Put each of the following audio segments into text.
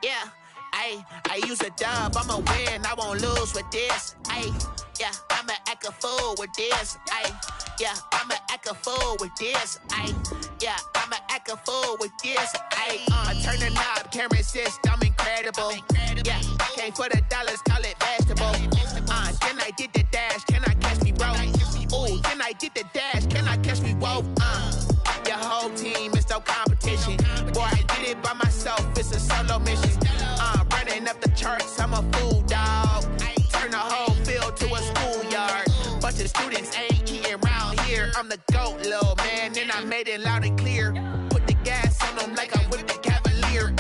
Yeah, I use a dub, I'ma win, I won't lose with this. Yeah, I'ma act a fool with this. Yeah, I'ma act a fool with this. Yeah, I'ma act a fool with this. I turn the knob, camera assist, I'm incredible. Yeah, came for the dollars, call it vegetable. Can I get the dash? Can I catch me, bro? Ooh, can I get the dash? Can I catch me, whoa? Your whole team is no competition. Boy, I did it by myself, it's a solo mission. Running up the charts, I'm a fool, dog. Turn the whole field to a schoolyard. Bunch of students ain't eating round here. I'm the GOAT, little man, and I made it loud and clear. Put the gas on them like I'm with the Cavalier.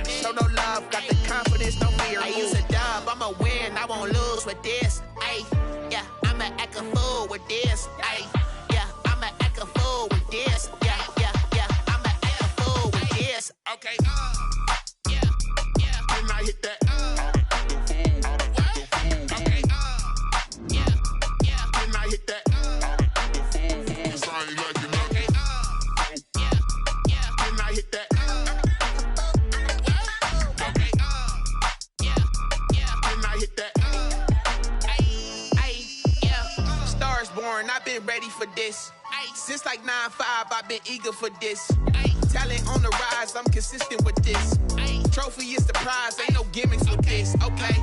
Show no love, got the confidence, no fear. I use a dub, I'ma win, I won't lose with this. Yeah, I'ma act a fool with this. Yeah, I'ma act a fool with this. Yeah, I'ma act a fool with this. Okay, yeah, can I hit that? Okay, yeah, can I hit that? Sorry, like you know. Okay, yeah, can I hit that? Okay, yeah, can I hit that? Yeah, stars born, I've been ready for this. Since like 9-5, I've been eager for this. Talent on the rise, I'm consistent with this. Trophy is the prize, ain't no gimmicks with this. Okay,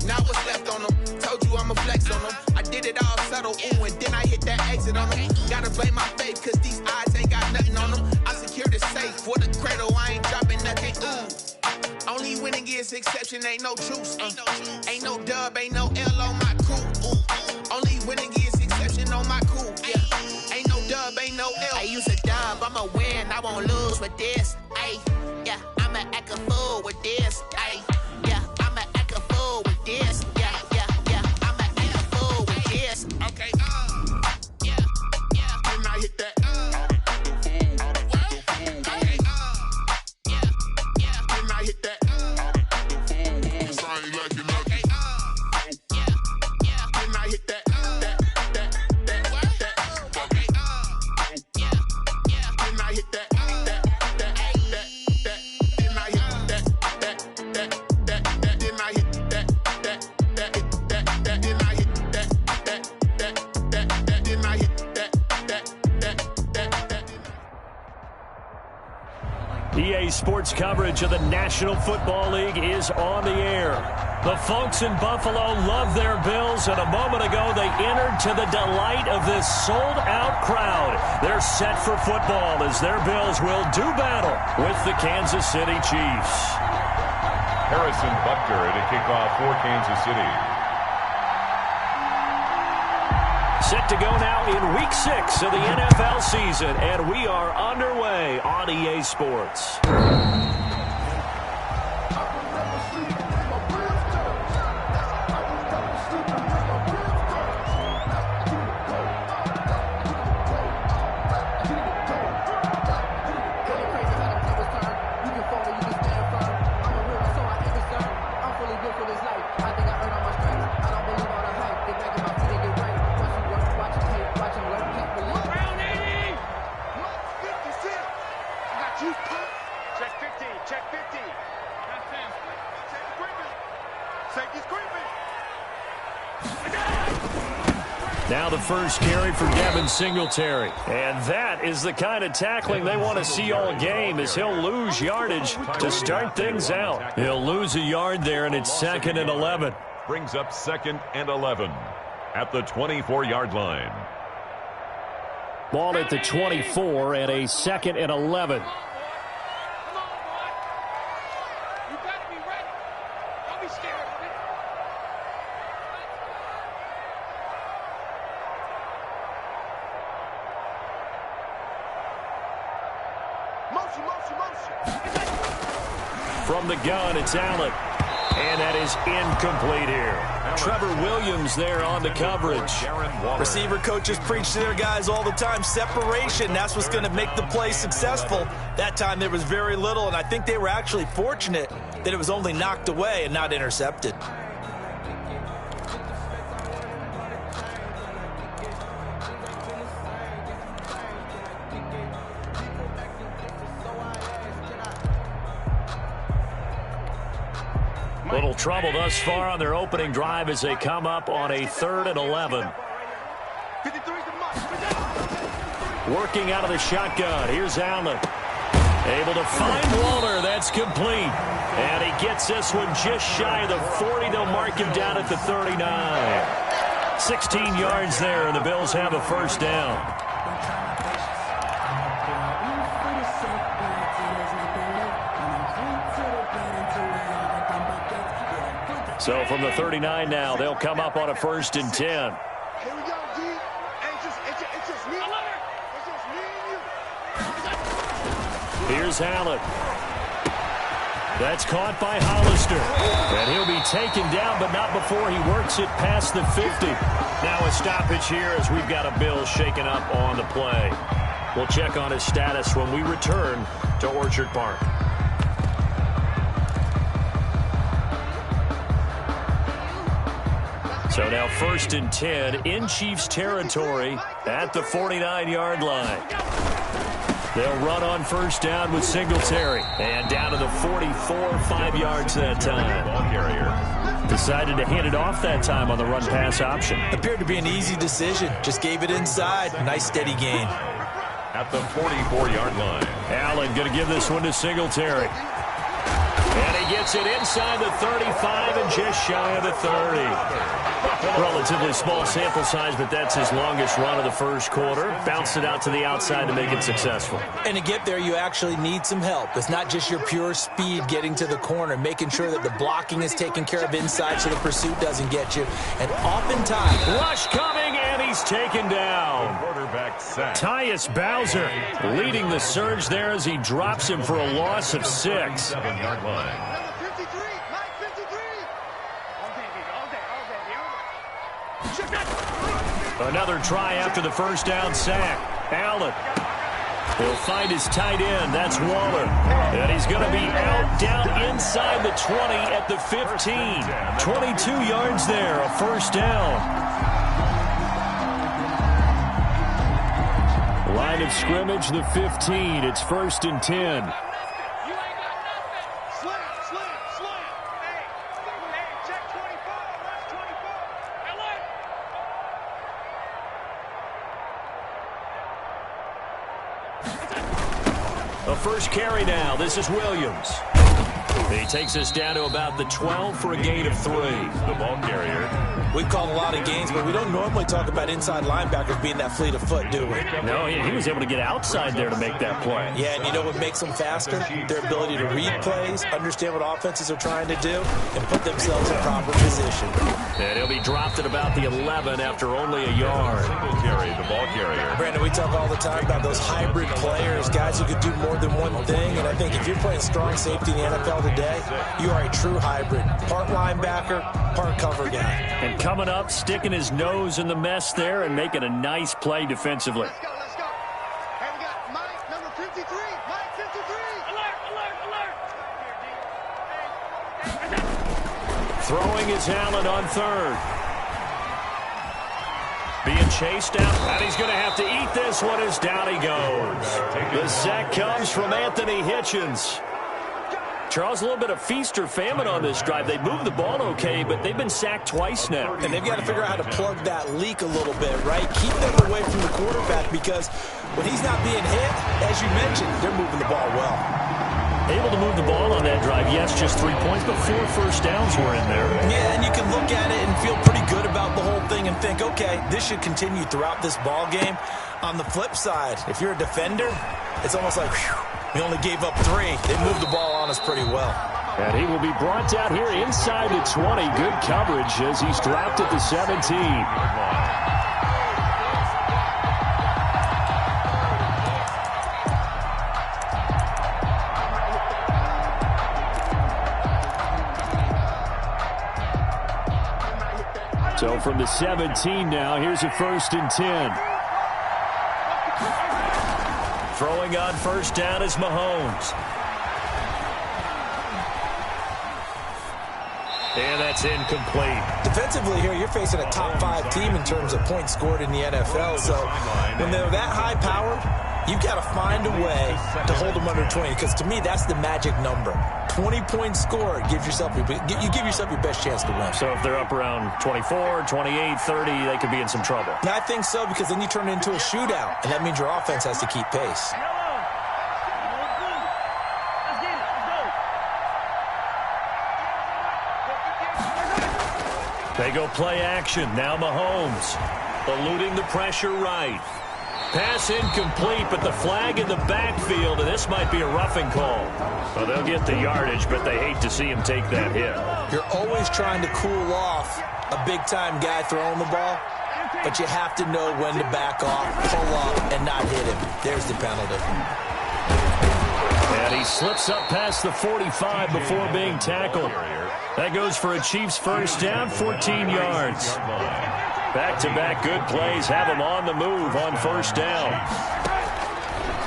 now what's left on them? Told you I'ma flex on them. I did it all subtle, ooh, and then I hit that exit on them. Gotta blame my faith, cause these odds ain't got nothing on them. I secured the safe for the cradle, I ain't dropping nothing, ooh. Only winning is exception, ain't no truce. Ain't no dub, ain't no L on my crew. Ooh. Only winning is exception on my crew. Yeah. Ain't no dub, ain't no L. I use a dub, I'ma win, I won't lose with this. Yeah, I'ma act a fool with this. Yeah, I'ma act a fool with this. Yeah, I'ma act a fool with this. Okay, yeah, can I hit that? Okay, yeah, can I hit that? Sorry, like you know. Okay, yeah, can I hit that? Okay, yeah, can I hit that? EA Sports coverage of the National Football League is on the air. The folks in Buffalo love their Bills, and a moment ago they entered to the delight of this sold-out crowd. They're set for football as their Bills will do battle with the Kansas City Chiefs. Harrison Butker to kick off for Kansas City. Set to go now in Week 6 of the NFL season, and we are underway on EA Sports. Now the first carry for Devin Singletary. And that is the kind of tackling they want to see all game, as he'll lose yardage to start things out. He'll lose a yard there, and it's 2nd and 11. Brings up 2nd and 11 at the 24-yard line. Ball at the 24 and a 2nd and 11. From the gun, it's Allen. And that is incomplete here. Trevor Williams there on the coverage. Receiver coaches preach to their guys all the time. Separation, that's what's going to make the play successful. That time there was very little, and I think they were actually fortunate that it was only knocked away and not intercepted. little trouble thus far on their opening drive as they come up on a 3rd and 11. Working out of the shotgun. Here's Allen. Able to find Waller. That's complete. And he gets this one just shy of the 40. They'll mark him down at the 39. 16 yards there, and the Bills have a first down. So from the 39 now, they'll come up on a 1st and 10. Here we go, D. It's just me. It's just me and you. Here's Allen. That's caught by Hollister. And he'll be taken down, but not before he works it past the 50. Now a stoppage here as we've got a Bill shaken up on the play. We'll check on his status when we return to Orchard Park. So now 1st and 10 in Chiefs territory at the 49-yard line. They'll run on 1st down with Singletary. And down to the 44, 5 yards that time. Ball carrier. Decided to hand it off that time on the run-pass option. Appeared to be an easy decision. Just gave it inside. Nice steady gain. At the 44-yard line. Allen going to give this one to Singletary. And he gets it inside the 35 and just shy of the 30. Relatively small sample size, but that's his longest run of the first quarter. Bounced it out to the outside to make it successful. And to get there, you actually need some help. It's not just your pure speed getting to the corner, making sure that the blocking is taken care of inside so the pursuit doesn't get you. And oftentimes, rush coming, and he's taken down. Quarterback sack. Tyus Bowser leading the surge there as he drops him for a loss of 6. 7-yard line. Number 53, Mike 53. Another try after the 1st down sack. Allen. He'll find his tight end. That's Waller. And he's going to be out down inside the 20 at the 15. 22 yards there, a 1st down. Line of scrimmage, the 15. It's 1st and 10. A first carry now. This is Williams. He takes us down to about the 12 for a gain of 3. The ball carrier. we've called a lot of games, but we don't normally talk about inside linebackers being that fleet of foot, do we? No, he was able to get outside there to make that play. Yeah, and you know what makes them faster? Their ability to read plays, understand what offenses are trying to do, and put themselves in proper position. And he'll be dropped at about the 11 after only a yard. Single carry, the ball carrier. Brandon, we talk all the time about those hybrid players, guys who could do more than one thing, and I think if you're playing strong safety in the NFL today, you are a true hybrid. Part linebacker, part cover guy. And coming up, sticking his nose in the mess there and making a nice play defensively. Let's go, let's go. And we got Mike, number 53. Mike, 53. Alert, alert, alert. Throwing is Allen on third. Being chased out, and he's going to have to eat this one as down he goes. The sack comes from Anthony Hitchens. Charles, a little bit of feast or famine on this drive. They moved the ball okay, but they've been sacked twice now. And they've got to figure out how to plug that leak a little bit, right? Keep them away from the quarterback because when he's not being hit, as you mentioned, they're moving the ball well. Able to move the ball on that drive. Yes, just 3 points, but 4 first downs were in there. Yeah, and you can look at it and feel pretty good about the whole thing and think, okay, this should continue throughout this ball game. On the flip side, if you're a defender, it's almost like, whew, we only gave up 3. They moved the ball on us pretty well. And he will be brought down here inside the 20. Good coverage as he's dropped at the 17. So from the 17 now, here's a 1st and 10. Throwing on first down is Mahomes. And that's incomplete. Defensively here, you're facing a top 5 team in terms of points scored in the NFL. So when they're that high-powered, You've got to find a way to hold them under 20, because to me, that's the magic number. 20-point score gives yourself you give yourself your best chance to win. So if they're up around 24, 28, 30, they could be in some trouble. Yeah, I think so, because then you turn it into a shootout, and that means your offense has to keep pace. They go play action. Now Mahomes eluding the pressure right. Pass incomplete, but the flag in the backfield, and this might be a roughing call. Well, they'll get the yardage, but they hate to see him take that hit. You're always trying to cool off a big-time guy throwing the ball, but you have to know when to back off, pull up, and not hit him. There's the penalty. And he slips up past the 45 before being tackled. That goes for a Chiefs first down, 14 yards. Back-to-back good plays have him on the move on first down.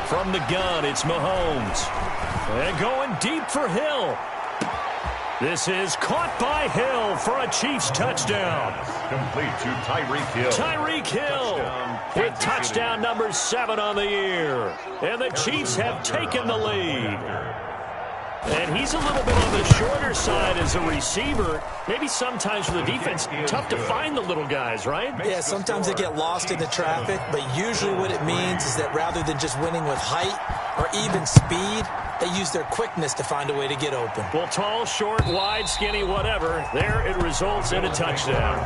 From the gun, it's Mahomes. And going deep for Hill. This is caught by Hill for a Chiefs touchdown. Complete to Tyreek Hill. Tyreek Hill with touchdown number 7 on the year. And the Chiefs have taken the lead. And he's a little bit on the shorter side as a receiver. Maybe sometimes for the defense, tough to find the little guys, right? Yeah, sometimes they get lost in the traffic, but usually what it means is that rather than just winning with height or even speed, they use their quickness to find a way to get open. Well, tall, short, wide, skinny, whatever, there it results in a touchdown.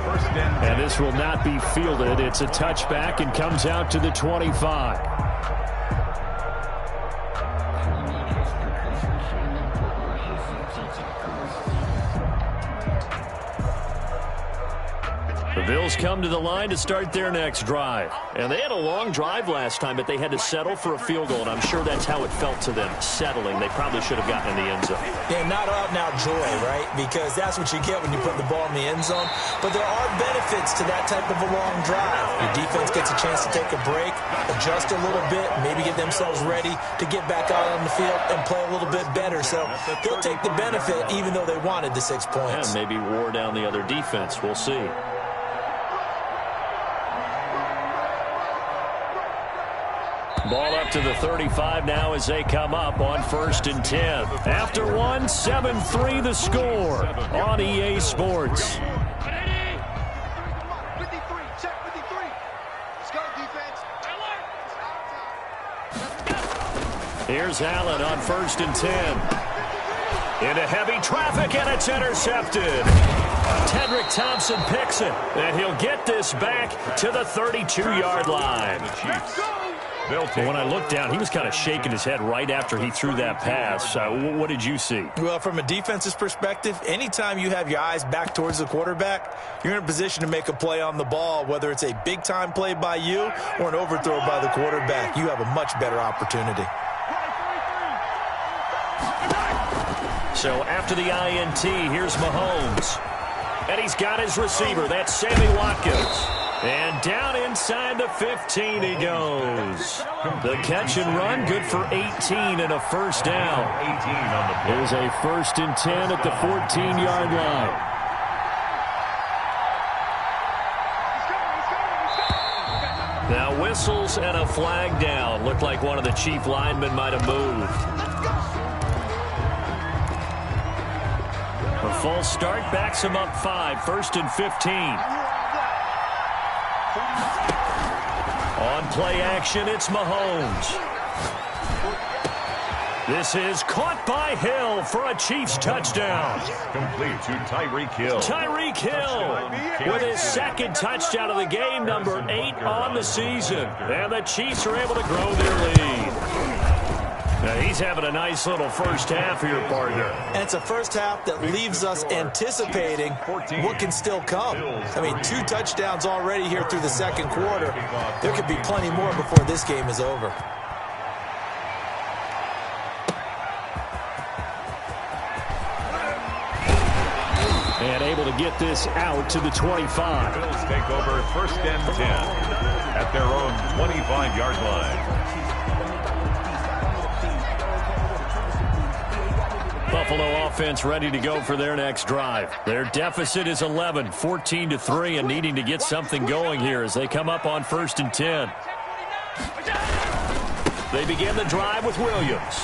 And this will not be fielded. It's a touchback and comes out to the 25. The Bills come to the line to start their next drive. And they had a long drive last time, but they had to settle for a field goal, and I'm sure that's how it felt to them, settling. They probably should have gotten in the end zone. Yeah, not out-and-out joy, right? Because that's what you get when you put the ball in the end zone. But there are benefits to that type of a long drive. Your defense gets a chance to take a break, adjust a little bit, maybe get themselves ready to get back out on the field and play a little bit better. So they'll take the benefit even though they wanted the 6 points. And maybe wore down the other defense. We'll see. Ball up to the 35 now as they come up on 1st and 10. After one, 7-3 the score on EA Sports. 53, check 53. Let's go, defense. Here's Allen on 1st and 10. Into heavy traffic, and it's intercepted. Tedrick Thompson picks it, and he'll get this back to the 32-yard line. When I looked down, he was kind of shaking his head right after he threw that pass. What did you see? Well, from a defense's perspective, anytime you have your eyes back towards the quarterback, you're in a position to make a play on the ball, whether it's a big-time play by you or an overthrow by the quarterback. You have a much better opportunity. So after the INT, here's Mahomes. And he's got his receiver. That's Sammy Watkins. And down inside the 15 he goes. The catch and run, good for 18 and a first down. It was a 1st and 10 at the 14-yard line. Now whistles and a flag down. Looked like one of the Chief linemen might have moved. A false start backs him up 5, 1st and 15. On play action, it's Mahomes. This is caught by Hill for a Chiefs touchdown. Complete to Tyreek Hill. Tyreek Hill with his 2nd touchdown of the game, number 8 on the season. And the Chiefs are able to grow their lead. Now he's having a nice little first half here, partner. And it's a first half that leaves us anticipating what can still come. I mean, 2 touchdowns already here through the 2nd quarter. There could be plenty more before this game is over. And able to get this out to the 25. Bills take over 1st and 10 at their own 25-yard line. Buffalo offense ready to go for their next drive. Their deficit is 11, 14-3, and needing to get something going here as they come up on 1st and 10. They begin the drive with Williams.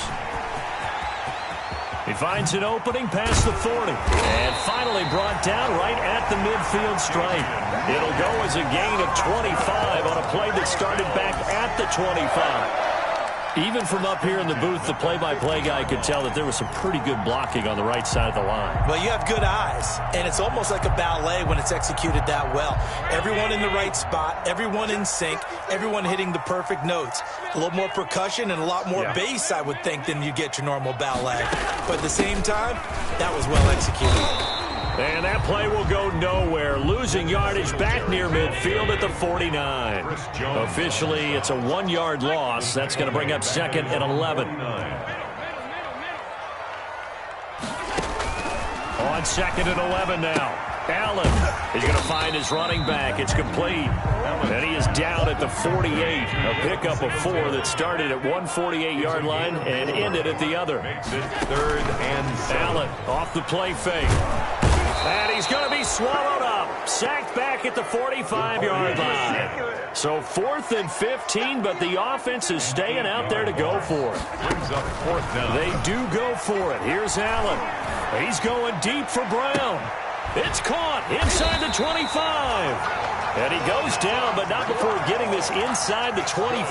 He finds an opening past the 40. And finally brought down right at the midfield stripe. It'll go as a gain of 25 on a play that started back at the 25. Even from up here in the booth, the play-by-play guy could tell that there was some pretty good blocking on the right side of the line. Well, you have good eyes, and it's almost like a ballet when it's executed that well. Everyone in the right spot, everyone in sync, everyone hitting the perfect notes. A little more percussion and a lot more bass, I would think, than you get your normal ballet. But at the same time, that was well executed. And that play will go nowhere. Losing yardage back near midfield at the 49. Officially, it's a 1-yard loss. That's going to bring up 2nd and 11. On 2nd and 11 now. Allen is going to find his running back. It's complete. And he is down at the 48. A pickup of 4 that started at 148-yard line and ended at the other. Makes it 3rd and 7. Allen off the play fake. And he's going to be swallowed up. Sacked back at the 45-yard line. So 4th and 15, but the offense is staying out there to go for it. Brings up 4th down. They do go for it. Here's Allen. He's going deep for Brown. It's caught inside the 25. And he goes down, but not before getting this inside the 25.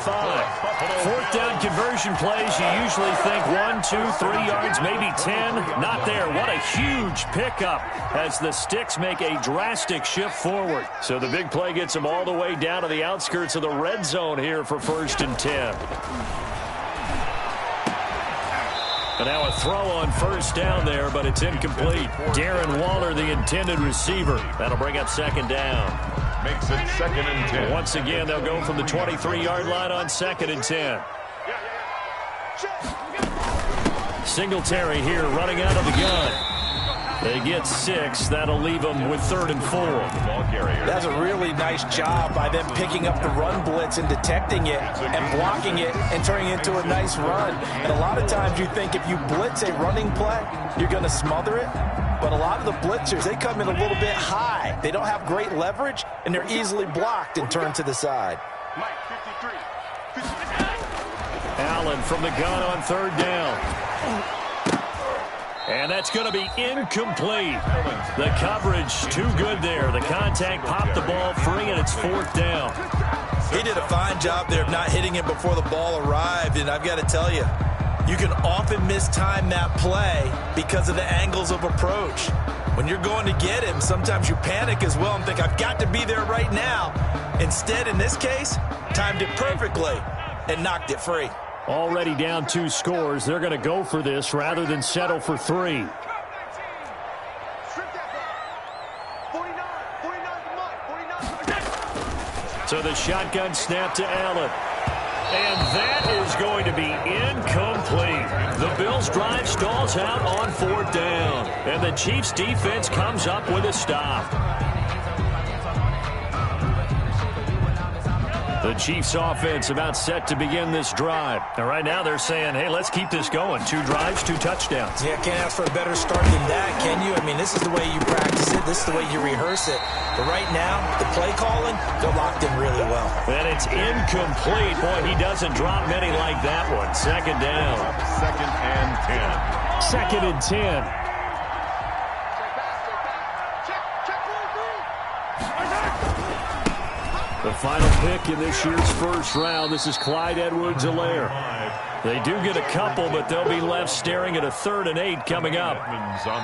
4th down conversion plays, you usually think 1, 2, 3 yards, maybe 10. Not there. What a huge pickup as the Sticks make a drastic shift forward. So the big play gets them all the way down to the outskirts of the red zone here for 1st and 10. And now a throw on 1st down there, but it's incomplete. Darren Waller, the intended receiver. That'll bring up 2nd down. Makes it 2nd and 10. Once again, they'll go from the 23-yard line on 2nd and 10. Singletary here running out of the gun. They get 6. That'll leave them with 3rd and 4. Ball carrier. That's a really nice job by them picking up the run blitz and detecting it and blocking it and turning it into a nice run. And a lot of times you think if you blitz a running play, you're going to smother it. But a lot of the blitzers, they come in a little bit high. They don't have great leverage, and they're easily blocked and turned to the side. Allen from the gun on 3rd down. And that's going to be incomplete. The coverage too good there. The contact popped the ball free, and it's 4th down. He did a fine job there of not hitting it before the ball arrived, and I've got to tell you, you can often mistime that play because of the angles of approach. When you're going to get him, sometimes you panic as well and think, I've got to be there right now. Instead, in this case, timed it perfectly and knocked it free. Already down 2 scores. They're going to go for this rather than settle for 3. So the shotgun snap to Allen. And that is going to be incomplete. The Bills' drive stalls out on 4th down. And the Chiefs' defense comes up with a stop. The Chiefs' offense about set to begin this drive. And right now they're saying, hey, let's keep this going. 2 drives, 2 touchdowns. Yeah, can't ask for a better start than that, can you? I mean, this is the way you practice it. This is the way you rehearse it. But right now, the play calling, they're locked in really well. And it's incomplete. Boy, he doesn't drop many like that one. 2nd down. 2nd and 10. 2nd and 10. The final pick in this year's 1st round. This is Clyde Edwards-Helaire. They do get a couple, but they'll be left staring at a 3rd and 8 coming up.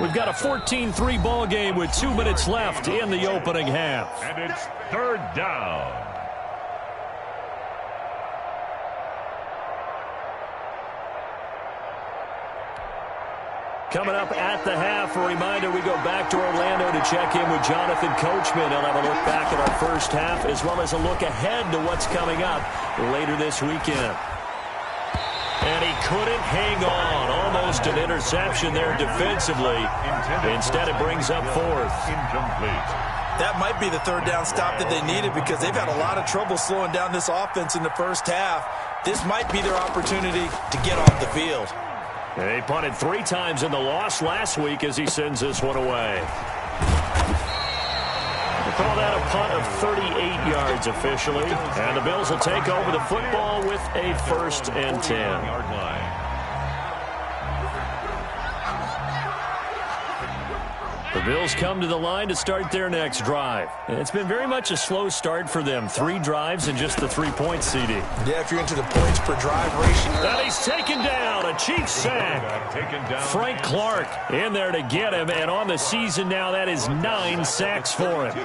We've got a 14-3 ball game with 2 minutes left in the opening half. And it's 3rd down. Coming up at the half, a reminder, we go back to Orlando to check in with Jonathan Coachman. He'll have a look back at our 1st half as well as a look ahead to what's coming up later this weekend. And he couldn't hang on. Almost an interception there defensively. Instead, it brings up 4th. Incomplete. That might be the 3rd down stop that they needed because they've had a lot of trouble slowing down this offense in the 1st half. This might be their opportunity to get off the field. He punted 3 times in the loss last week as he sends this one away. Call that a punt of 38 yards officially. And the Bills will take over the football with a 1st and 10. Yard line. The Bills come to the line to start their next drive. It's been very much a slow start for them. 3 drives and just the 3 points, CD. Yeah, if you're into the points per drive ratio. And he's taken down. A Chiefs sack. Frank Clark in there to get him. And on the season now, that is 9 sacks for him.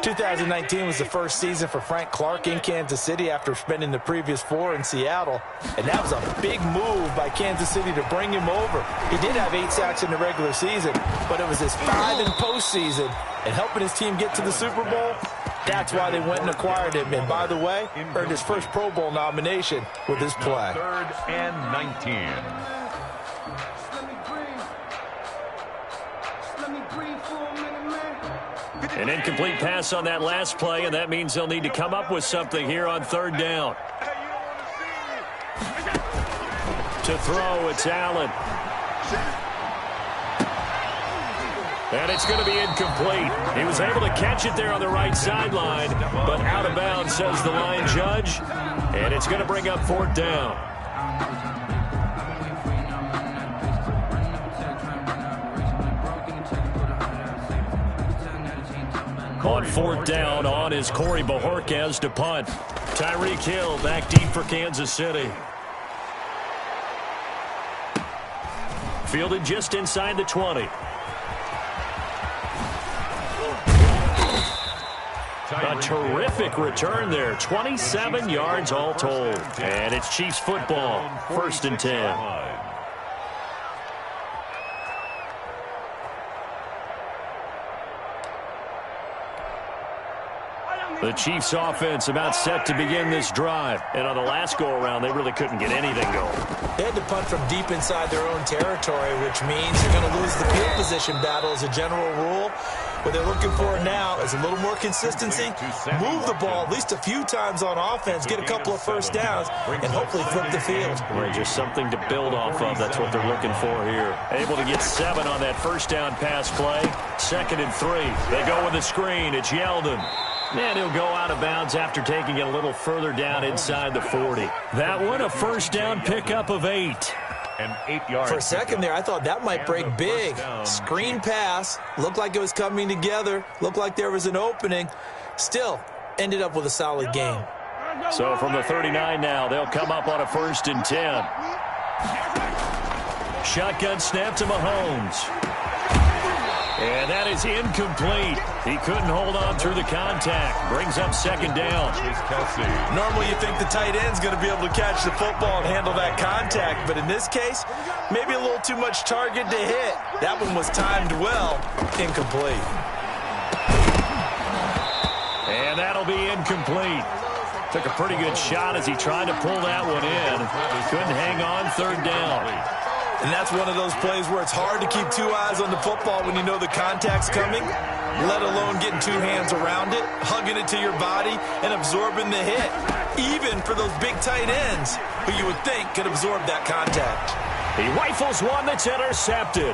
2019 was the first season for Frank Clark in Kansas City after spending the previous 4 in Seattle. And that was a big move by Kansas City to bring him over. He did have 8 sacks in the regular season, but it was his 5 in postseason. And helping his team get to the Super Bowl, that's why they went and acquired him. And by the way, earned his first Pro Bowl nomination with his play. 3rd and 19. An incomplete pass on that last play, and that means they'll need to come up with something here on 3rd down. To throw, it's Allen. And it's going to be incomplete. He was able to catch it there on the right sideline, but out of bounds, says the line judge. And it's going to bring up 4th down. On 4th down, on is Corey Bojorquez to punt. Tyreek Hill back deep for Kansas City. Fielded just inside the 20. A terrific return there. 27 yards all told. And it's Chiefs football. 1st and 10. The Chiefs offense about set to begin this drive. And on the last go-around, they really couldn't get anything going. They had to punt from deep inside their own territory, which means you're going to lose the field position battle as a general rule. What they're looking for now is a little more consistency, move the ball at least a few times on offense, get a couple of first downs, and hopefully flip the field. Well, just something to build off of. That's what they're looking for here. Able to get 7 on that first down pass play. 2nd and 3. They go with the screen. It's Yeldon. And he'll go out of bounds after taking it a little further down inside the 40. That one, a first down pickup of 8. An 8-yard. For a second there, I thought that might break big. Screen pass. Looked like it was coming together. Looked like there was an opening. Still, ended up with a solid game. So from the 39 now, they'll come up on a 1st and 10. Shotgun snap to Mahomes. And that is incomplete. He couldn't hold on through the contact. Brings up 2nd down. Normally you think the tight end's going to be able to catch the football and handle that contact. But in this case, maybe a little too much target to hit. That one was timed well. Incomplete. And that'll be incomplete. Took a pretty good shot as he tried to pull that one in. Couldn't hang on 3rd down. And that's one of those plays where it's hard to keep 2 eyes on the football when you know the contact's coming, let alone getting 2 hands around it, hugging it to your body, and absorbing the hit. Even for those big tight ends who you would think could absorb that contact. He rifles one that's intercepted.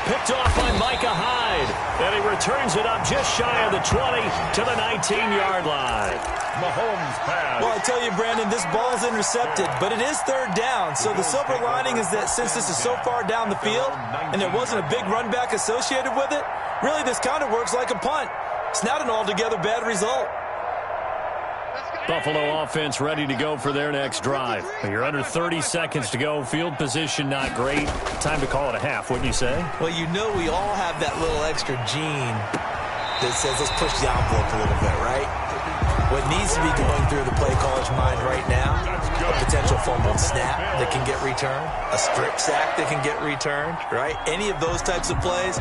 Picked off by Micah Hyde. And he returns it up just shy of the 20 to the 19-yard line. Mahomes pass. Well, I tell you, Brandon, this ball is intercepted, but it is 3rd down. So the silver lining is that since this is so far down the field and there wasn't a big run back associated with it, really this kind of works like a punt. It's not an altogether bad result. Buffalo offense ready to go for their next drive. You're under 30 seconds to go. Field position not great. Time to call it a half, wouldn't you say? Well, you know we all have that little extra gene that says let's push the envelope a little bit, right? What needs to be going through the play caller's mind right now, a potential fumbled snap that can get returned, a strip sack that can get returned, right? Any of those types of plays,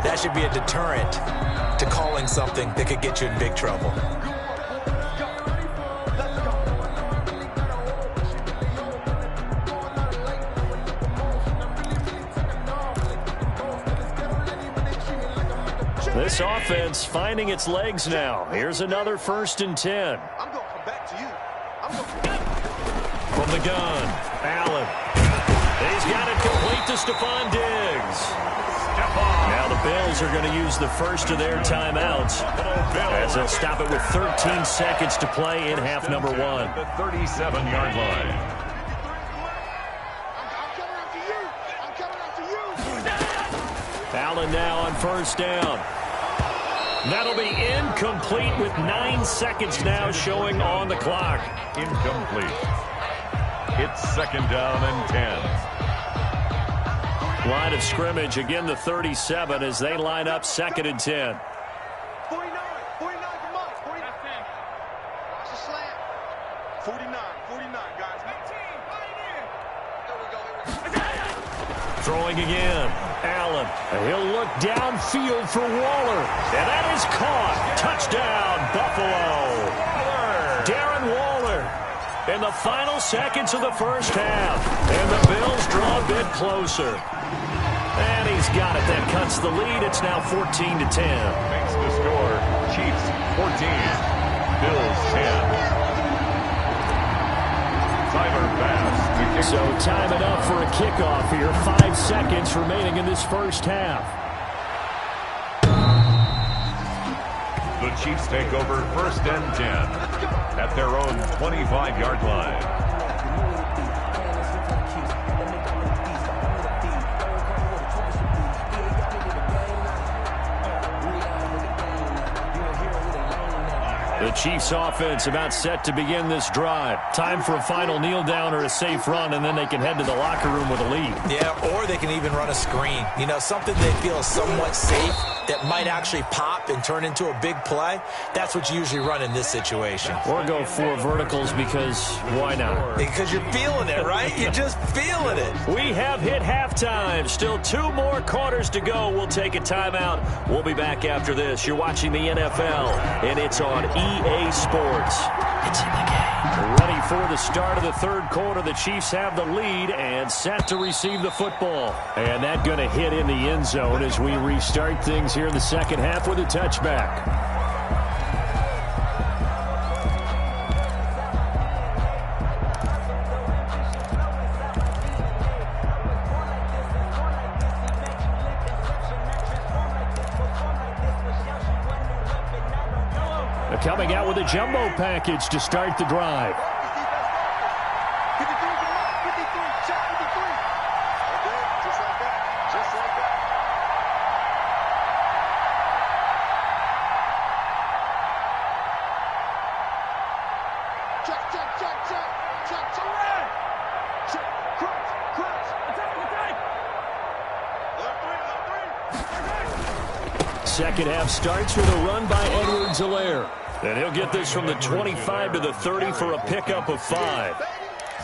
that should be a deterrent to calling something that could get you in big trouble. This offense finding its legs now. Here's another 1st and 10. I'm going to come back to you. From the gun, Allen. He's got it complete to Stephon Diggs. Now the Bills are going to use the first of their timeouts as they'll stop it with 13 seconds to play in half number 1. The 37-yard line. I'm coming after you. Allen now on first down. That'll be incomplete with 9 seconds now showing on the clock. Incomplete. It's second down and 10. Line of scrimmage, again the 37 as they line up second and 10. 49, come on. 49. It's a slant. 49, guys. 19, there we go. Throwing again. Allen. He'll look downfield for Waller. And that is caught. Touchdown, Buffalo. Darren Waller in the final seconds of the first half. And the Bills draw a bit closer. And he's got it. That cuts the lead. It's now 14-10. Makes the score. Chiefs 14. Bills 10. Tyler Bass. So time it up for a kickoff here. 5 seconds remaining in this first half. The Chiefs take over first and 10 at their own 25-yard line. The Chiefs offense about set to begin this drive. Time for a final kneel down or a safe run, and then they can head to the locker room with a lead. Yeah, or they can even run a screen. You know, something they feel somewhat safe that might actually pop and turn into a big play. That's what you usually run in this situation. Or go 4 verticals because why not? Because you're feeling it, right? You're just feeling it. We have hit halftime. Still 2 more quarters to go. We'll take a timeout. We'll be back after this. You're watching the NFL, and it's on EA Sports. It's in the game. Ready for the start of the third quarter. The Chiefs have the lead and set to receive the football. And that going to hit in the end zone as we restart things here in the second half with a touchback. Coming out with a jumbo package to start the drive. 53, check 53. Okay, just like that. Check. Crunch. Attack. Second half starts with a run by Edwards-Helaire. And he'll get this from the 25 to the 30 for a pickup of 5.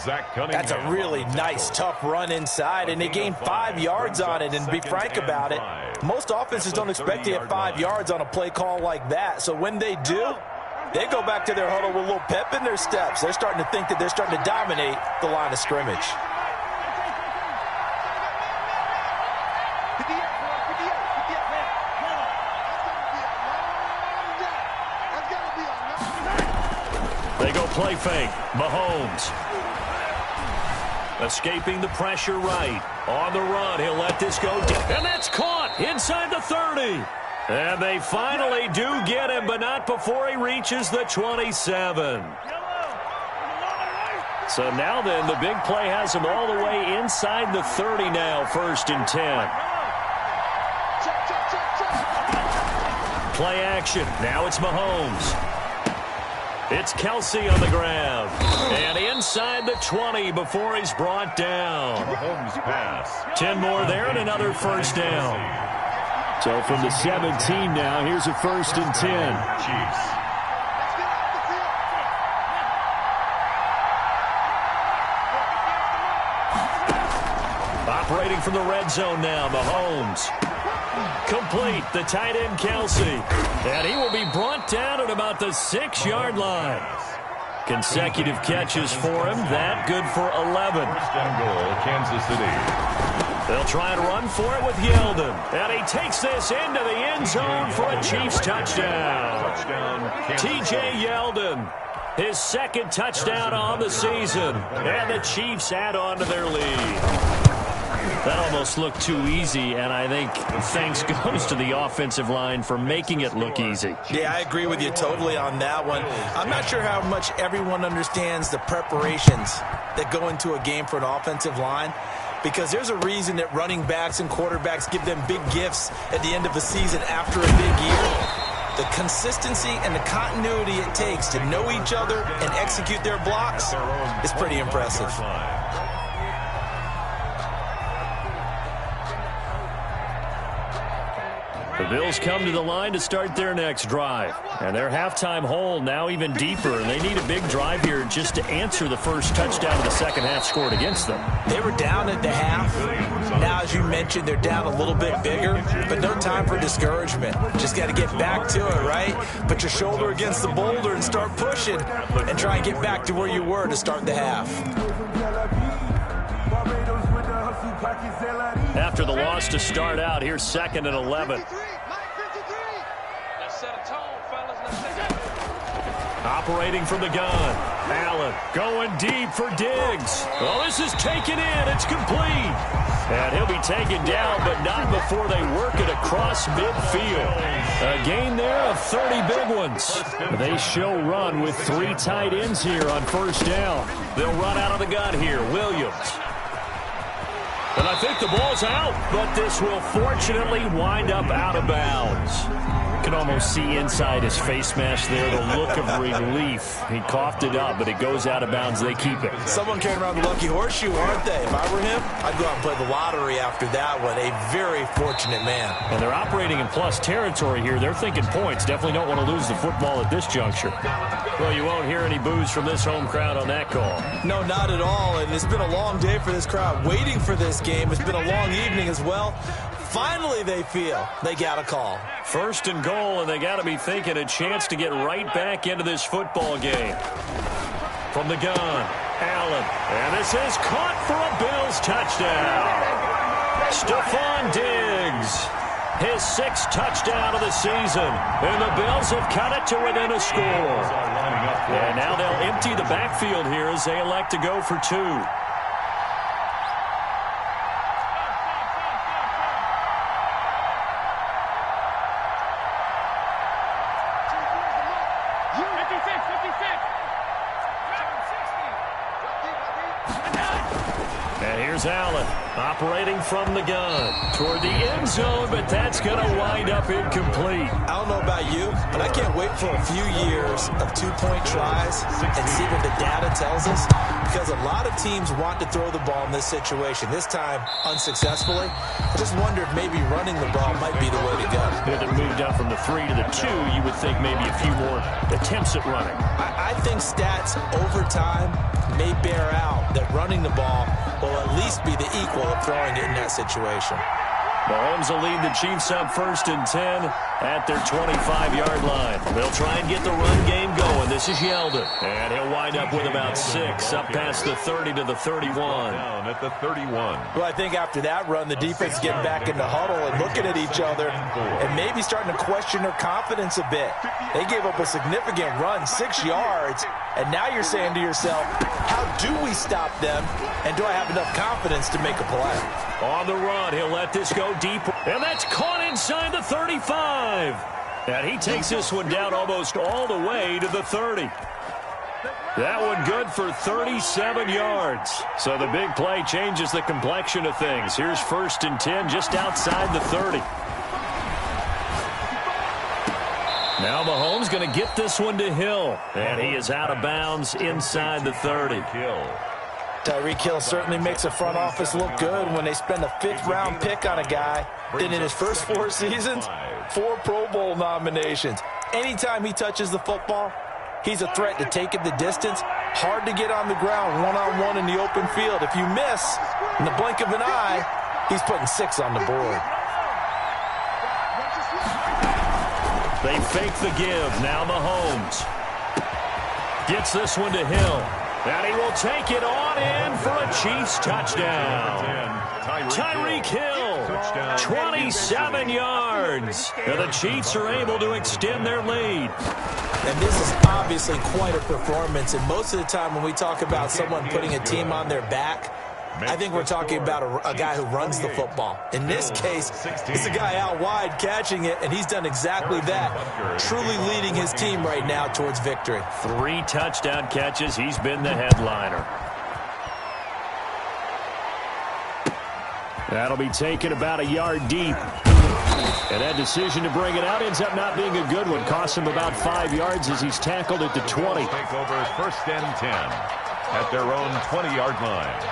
That's a really nice, tough run inside, and they gained 5 yards on it. And to be frank about it, most offenses don't expect to get 5 yards on a play call like that. So when they do, they go back to their huddle with a little pep in their steps. They're starting to think that they're starting to dominate the line of scrimmage. They go play fake. Mahomes. Escaping the pressure right. On the run, he'll let this go. And that's caught inside the 30. And they finally do get him, but not before he reaches the 27. So now then, the big play has him all the way inside the 30 now, first and 10. Play action. Now it's Mahomes. It's Kelsey on the ground. And inside the 20 before he's brought down. Mahomes pass. 10 more there and another first down. So from the 17 now, here's a first and 10. Chiefs. Operating from the red zone now, Mahomes. Complete, the tight end Kelsey. And he will be brought down at about the 6-yard line. Consecutive catches for him. That good for 11. First and goal, Kansas City. They'll try and run for it with Yeldon. And he takes this into the end zone for a Chiefs touchdown. T.J. Yeldon, his second touchdown on the season. And the Chiefs add on to their lead. That almost looked too easy, and I think thanks goes to the offensive line for making it look easy. Yeah, I agree with you totally on that one. I'm not sure how much everyone understands the preparations that go into a game for an offensive line, because there's a reason that running backs and quarterbacks give them big gifts at the end of a season after a big year. The consistency and the continuity it takes to know each other and execute their blocks is pretty impressive. The Bills come to the line to start their next drive. And their halftime hole now even deeper. And they need a big drive here just to answer the first touchdown of the second half scored against them. They were down at the half. Now, as you mentioned, they're down a little bit bigger. But no time for discouragement. Just got to get back to it, right? Put your shoulder against the boulder and start pushing. And try and get back to where you were to start the half. After the loss to start out, here's 2nd and 11. Operating from the gun. Allen going deep for Diggs. Oh, this is taken in. It's complete. And he'll be taken down, but not before they work it across midfield. A gain there of 30 big ones. They show run with 3 tight ends here on first down. They'll run out of the gun here. Williams. And I think the ball's out, but this will fortunately wind up out of bounds. You can almost see inside his face mask there the look of relief. He coughed it up, but it goes out of bounds. They keep it. Someone carrying around the lucky horseshoe, aren't they? If I were him, I'd go out and play the lottery after that one. A very fortunate man. And they're operating in plus territory here. They're thinking points. Definitely don't want to lose the football at this juncture. Well, you won't hear any boos from this home crowd on that call. No, not at all. And it's been a long day for this crowd waiting for this game. It's been a long evening as well. Finally, they feel they got a call. 1st and goal, and they got to be thinking a chance to get right back into this football game. From the gun, Allen. And this is caught for a Bills touchdown. Stephon Diggs. His 6th touchdown of the season. And the Bills have cut it to within a score. And now they'll empty the backfield here as they elect to go for 2. Allen operating from the gun toward the end zone, but that's going to wind up incomplete. I don't know about you, but I can't wait for a few years of 2-point tries and see what the data tells us, because a lot of teams want to throw the ball in this situation. This time, unsuccessfully. I just wonder if maybe running the ball might be the way to go. If it moved up from the 3 to the 2, you would think maybe a few more attempts at running. I think stats over time may bear out that running the ball will at least be the equal of throwing it in that situation. Mahomes will lead the Chiefs up 1st and 10 at their 25-yard line. They'll try and get the run game going. This is Yeldon. And he'll wind up with about 6 up past the 30 to the 31. Down at the 31. Well, I think after that run, the defense is getting back in the huddle and looking at each other and maybe starting to question their confidence a bit. They gave up a significant run, 6 yards, and now you're saying to yourself, how do we stop them, and do I have enough confidence to make a play? On the run, he'll let this go deep, and that's caught inside the 35. And he takes this one down almost all the way to the 30. That one good for 37 yards. So the big play changes the complexion of things. Here's 1st and 10 just outside the 30. Now Mahomes going to get this one to Hill. And he is out of bounds inside the 30. Tyreek Hill certainly makes the front office look good when they spend a 5th-round pick on a guy. Then in his first 4 seasons, 4 Pro Bowl nominations. Anytime he touches the football, he's a threat to take it the distance. Hard to get on the ground one-on-one in the open field. If you miss, in the blink of an eye, he's putting 6 on the board. They fake the give. Now Mahomes gets this one to Hill. And he will take it on in for a Chiefs touchdown. Tyreek Hill, 27 yards. And the Chiefs are able to extend their lead. And this is obviously quite a performance. And most of the time when we talk about someone putting a team on their back, I think we're talking about a guy who runs the football. In this case, it's a guy out wide catching it, and he's done exactly that, truly leading his team right now towards victory. 3 touchdown catches. He's been the headliner. That'll be taken about a yard deep. And that decision to bring it out ends up not being a good one. Costs him about 5 yards as he's tackled at the 20. Take over first and 10 at their own 20-yard line.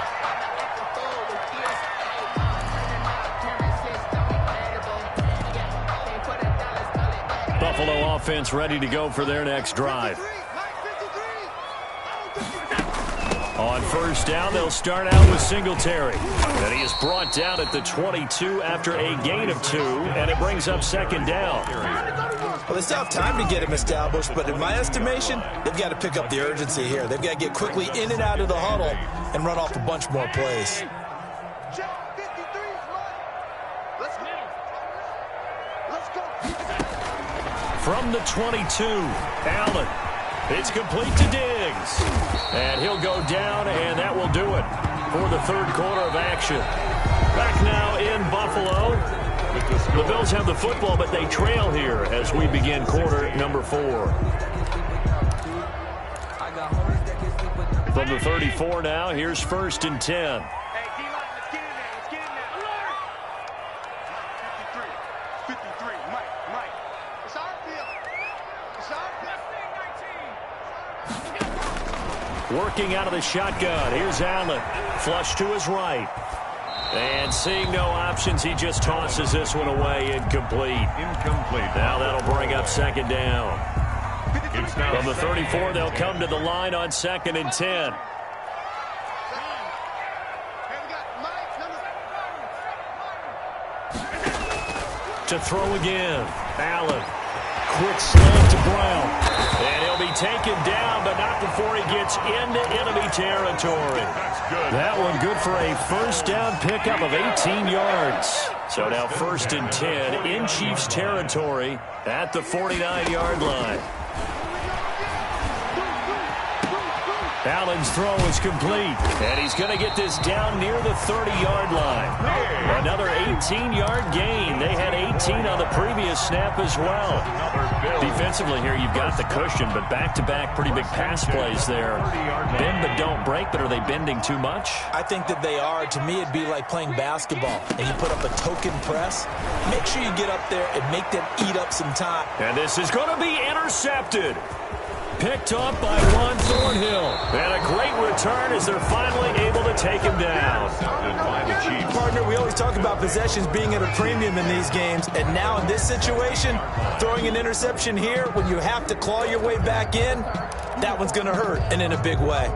Buffalo offense ready to go for their next drive. On first down, they'll start out with Singletary. And he is brought down at the 22 after a gain of 2, and it brings up second down. Well, they still have time to get him established, but in my estimation, they've got to pick up the urgency here. They've got to get quickly in and out of the huddle and run off a bunch more plays. From the 22, Allen. It's complete to Diggs. And he'll go down, and that will do it for the third quarter of action. Back now in Buffalo. The Bills have the football, but they trail here as we begin quarter number 4. From the 34 now, here's first and 10. Working out of the shotgun. Here's Allen. Flush to his right. And seeing no options, he just tosses this one away. Incomplete. Now that'll bring up second down. From the 34, they'll come to the line on second and 10. To throw again. Allen. Quick slant to Brown. And he'll be taken down, but not before he gets into enemy territory. That one good for a first down pickup of 18 yards. So now first and 10 in Chiefs territory at the 49-yard line. Allen's throw is complete, and he's going to get this down near the 30-yard line. Another 18-yard gain. They had 18 on the previous snap as well. Defensively here, you've got the cushion, but back-to-back pretty big pass plays there. Bend but don't break, but are they bending too much? I think that they are. To me, it'd be like playing basketball, and you put up a token press. Make sure you get up there and make them eat up some time. And this is going to be intercepted. Picked up by Juan Thornhill. And a great return as they're finally able to take him down. Partner, we always talk about possessions being at a premium in these games. And now in this situation, throwing an interception here when you have to claw your way back in, that one's going to hurt, and in a big way.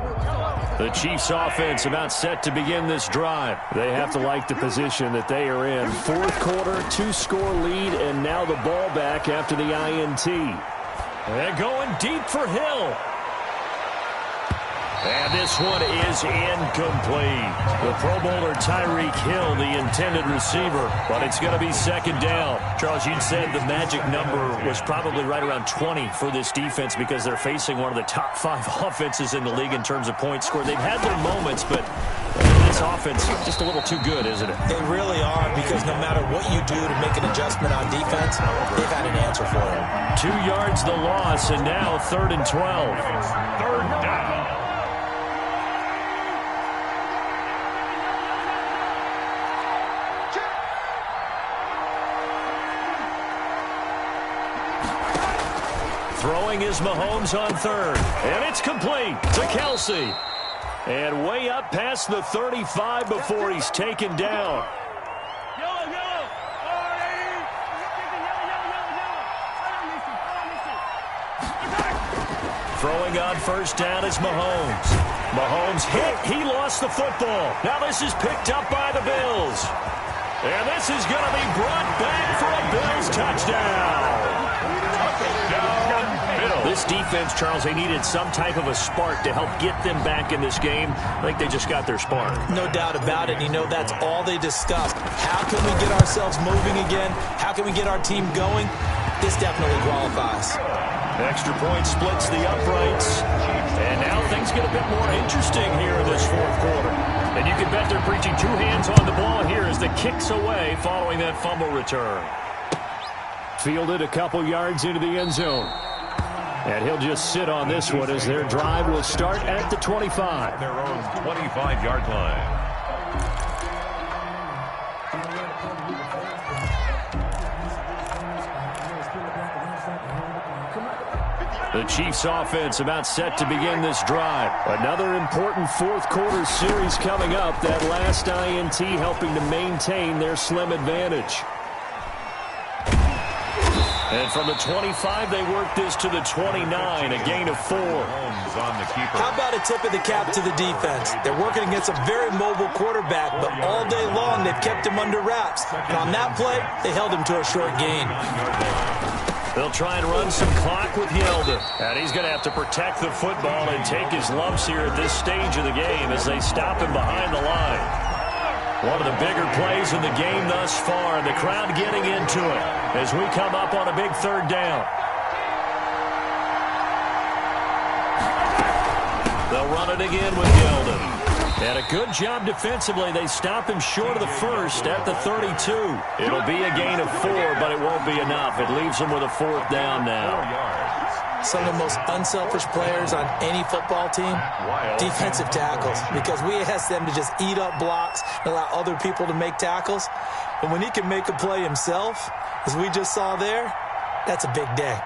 The Chiefs offense about set to begin this drive. They have to like the position that they are in. Fourth quarter, 2-score lead, and now the ball back after the INT. They're going deep for Hill. And this one is incomplete. The Pro Bowler Tyreek Hill, the intended receiver, but it's going to be second down. Charles, you said the magic number was probably right around 20 for this defense because they're facing one of the top 5 offenses in the league in terms of points scored. They've had their moments, but this offense just a little too good, isn't it? They really are, because no matter what you do to make an adjustment on defense, they've had an answer for it. 2 yards the loss, and now third and 12. Third down. Throwing is Mahomes on third. And it's complete to Kelsey. And way up past the 35 before he's taken down. Throwing on first down is Mahomes. Mahomes hit. He lost the football. Now this is picked up by the Bills. And this is going to be brought back for a Bills touchdown. This defense, Charles, they needed some type of a spark to help get them back in this game. I think they just got their spark. No doubt about it. You know, that's all they discussed. How can we get ourselves moving again? How can we get our team going? This definitely qualifies. Extra point splits the uprights. And now things get a bit more interesting here in this fourth quarter. And you can bet they're preaching two hands on the ball here as the kick's away following that fumble return. Fielded a couple yards into the end zone. And he'll just sit on this one as their drive will start at the 25. Their own 25-yard line. The Chiefs offense about set to begin this drive. Another important fourth quarter series coming up. That last INT helping to maintain their slim advantage. And from the 25, they work this to the 29, a gain of 4. How about a tip of the cap to the defense? They're working against a very mobile quarterback, but all day long they've kept him under wraps. And on that play, they held him to a short gain. They'll try and run some clock with Yeldon. And he's going to have to protect the football and take his lumps here at this stage of the game as they stop him behind the line. One of the bigger plays in the game thus far, and the crowd getting into it as we come up on a big third down. They'll run it again with Yeldon. And a good job defensively. They stop him short of the first at the 32. It'll be a gain of 4, but it won't be enough. It leaves them with a fourth down now. Some of the most unselfish players on any football team, defensive tackles, because we ask them to just eat up blocks and allow other people to make tackles. But when he can make a play himself, as we just saw there, that's a big day.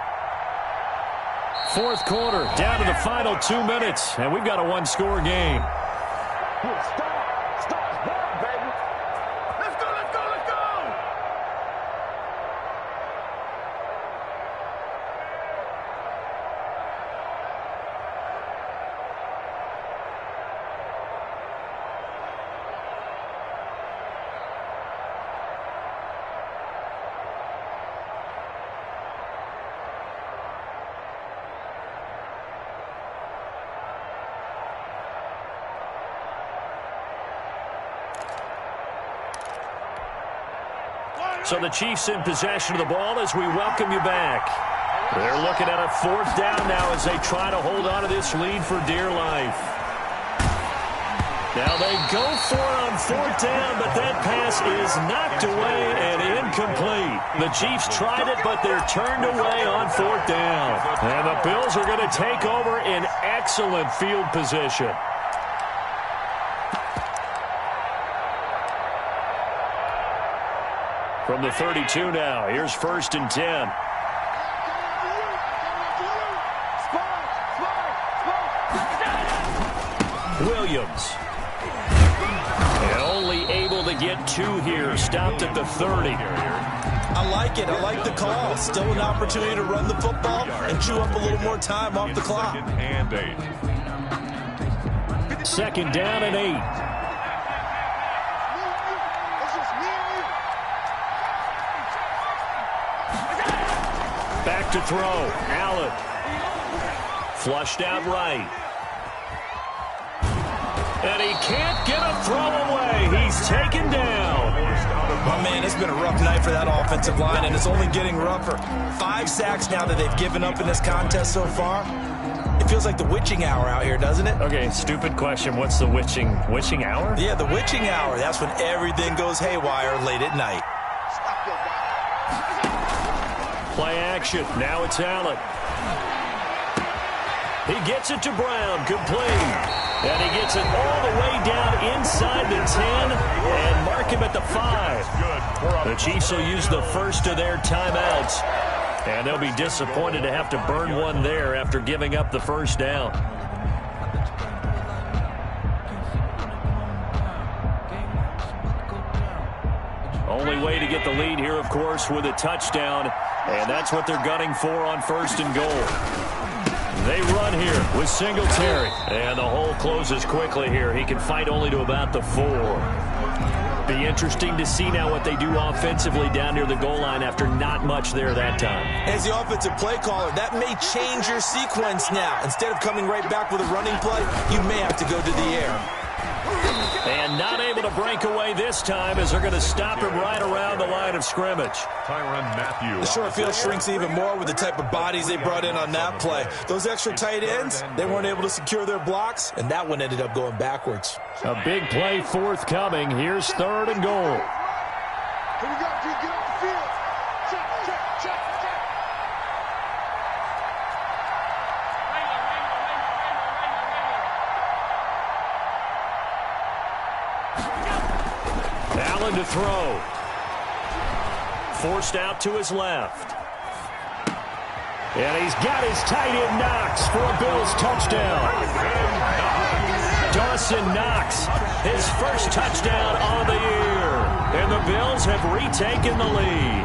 Fourth quarter, down to the final 2 minutes, and we've got a one-score game. Stop now, baby. Let's go, let's go, let's go. So the Chiefs in possession of the ball as we welcome you back. They're looking at a fourth down now as they try to hold on to this lead for dear life. Now they go for it on fourth down, but that pass is knocked away and incomplete. The Chiefs tried it, but they're turned away on fourth down. And the Bills are going to take over in excellent field position. From the 32 now, here's 1st and 10. Williams. And only able to get 2 here, stopped at the 30. I like it. I like the call. Still an opportunity to run the football and chew up a little more time off the clock. 2nd and 8. 2nd down and 8. Back to throw. Allen. Flushed out right. And he can't get a throw away. He's taken down. Oh, man, it's been a rough night for that offensive line, and it's only getting rougher. 5 sacks now that they've given up in this contest so far. It feels like the witching hour out here, doesn't it? Okay, stupid question. What's the witching hour? Yeah, the witching hour. That's when everything goes haywire late at night. Play action. Now it's Allen. He gets it to Brown. Complete. And he gets it all the way down inside the 10 and mark him at the 5. The Chiefs will use the first of their timeouts. And they'll be disappointed to have to burn one there after giving up the first down. Only way to get the lead here, of course, with a touchdown. And that's what they're gunning for on 1st and goal. They run here with Singletary. And the hole closes quickly here. He can fight only to about the 4. Be interesting to see now what they do offensively down near the goal line after not much there that time. As the offensive play caller, that may change your sequence now. Instead of coming right back with a running play, you may have to go to the air. And not able to break away this time as they're going to stop him right around the line of scrimmage. Tyrann Mathieu. The short field shrinks even more with the type of bodies they brought in on that play. Those extra tight ends, they weren't able to secure their blocks, and that one ended up going backwards. A big play forthcoming. Here's 3rd and goal. Here we go, G. Get off the field. Check, check, check, check. Allen to throw. Forced out to his left. And he's got his tight end Knox for a Bills touchdown. Dawson Knox, his first touchdown on the year. And the Bills have retaken the lead.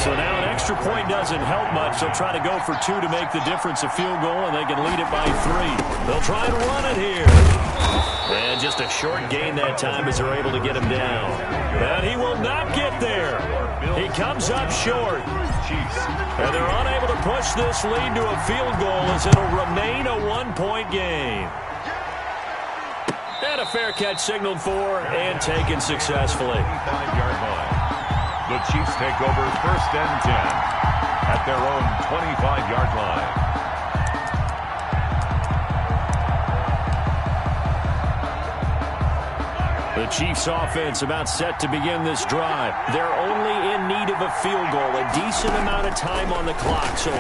So now an extra point doesn't help much. They'll try to go for 2 to make the difference a field goal, and they can lead it by 3. They'll try and run it here. And just a short gain that time as they're able to get him down. And he will not get there. He comes up short. And they're unable to push this lead to a field goal as it'll remain a 1-point game. And a fair catch signaled for and taken successfully. 5-yard line. The Chiefs take over 1st and 10 at their own 25-yard line. The Chiefs offense about set to begin this drive. They're only in need of a field goal, a decent amount of time on the clock. So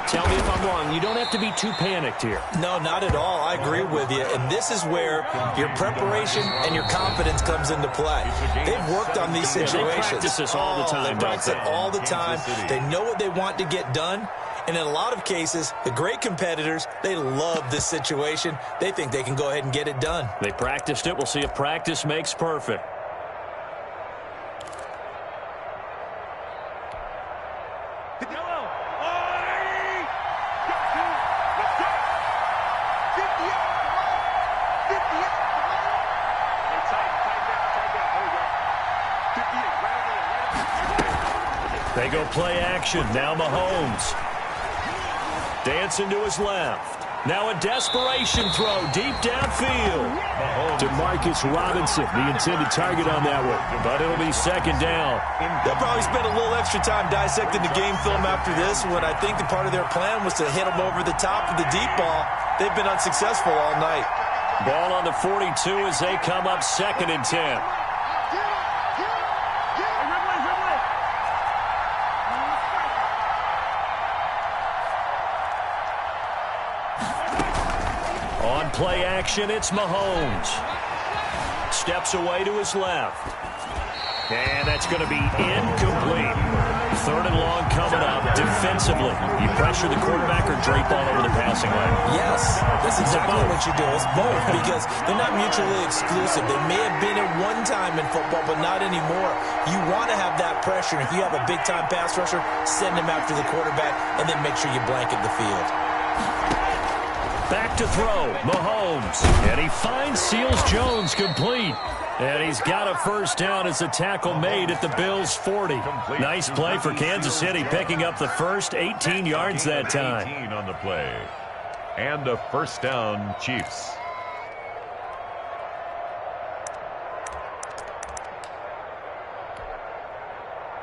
tell me if I'm wrong. You don't have to be too panicked here. No, not at all. I agree with you. And this is where your preparation and your confidence comes into play. They've worked on these situations. They practice this all the time. They practice it all the time. They know what they want to get done. And in a lot of cases, the great competitors, they love this situation. They think they can go ahead and get it done. They practiced it. We'll see if practice makes perfect. They go play action. Now Mahomes. Dancing to his left. Now a desperation throw deep downfield. DeMarcus Robinson, the intended target on that one. But it'll be 2nd down. They'll probably spend a little extra time dissecting the game film after this one. I think the part of their plan was to hit them over the top of the deep ball. They've been unsuccessful all night. Ball on the 42 as they come up 2nd and 10. On play action, it's Mahomes. Steps away to his left. And that's going to be incomplete. 3rd and long coming up. Defensively, you pressure the quarterback or drape all over the passing lane? Yes, that's exactly what you do. It's both because they're not mutually exclusive. They may have been at one time in football, but not anymore. You want to have that pressure. If you have a big-time pass rusher, send him after the quarterback, and then make sure you blanket the field. Back to throw, Mahomes. And he finds Seals-Jones complete. And he's got a 1st down as the tackle made at the Bills' 40. Nice play for Kansas City, picking up the first 18 yards that time. 18 on the play. And a 1st down, Chiefs.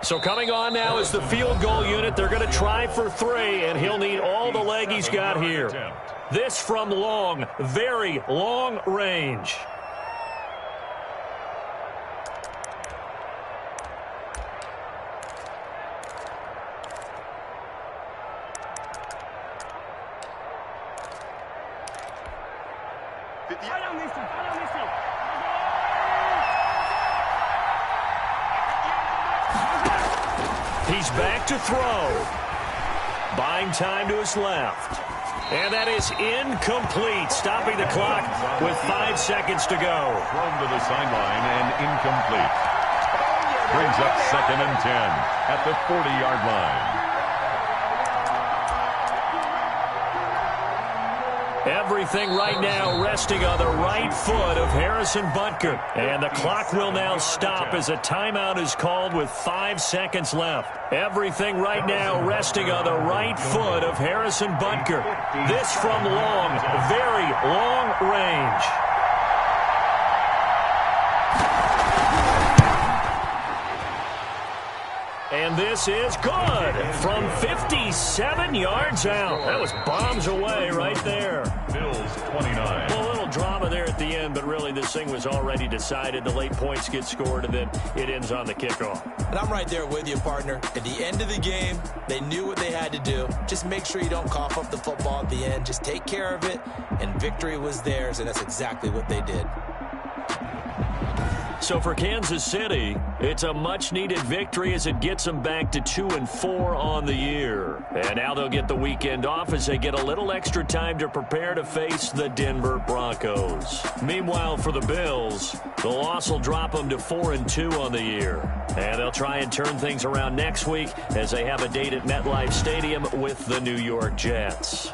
So coming on now is the field goal unit. They're going to try for 3, and he'll need all the leg he's got here. This from long, very long range. He's back to throw. Buying time to his left. And that is incomplete, stopping the clock with 5 seconds to go. Thrown to the sideline and incomplete. Brings up 2nd and 10 at the 40-yard line. Everything right now resting on the right foot of Harrison Butker. And the clock will now stop as a timeout is called with 5 seconds left. Everything right now resting on the right foot of Harrison Butker. This from long, very long range. And this is good from 57 yards out. That was bombs away right there. Bills 29. Well, a little drama there at the end, but really this thing was already decided. The late points get scored, and then it ends on the kickoff. And I'm right there with you, partner. At the end of the game, they knew what they had to do. Just make sure you don't cough up the football at the end. Just take care of it, and victory was theirs, and that's exactly what they did. So for Kansas City, it's a much-needed victory as it gets them back to 2-4 on the year. And now they'll get the weekend off as they get a little extra time to prepare to face the Denver Broncos. Meanwhile, for the Bills, the loss will drop them to 4-2 on the year. And they'll try and turn things around next week as they have a date at MetLife Stadium with the New York Jets.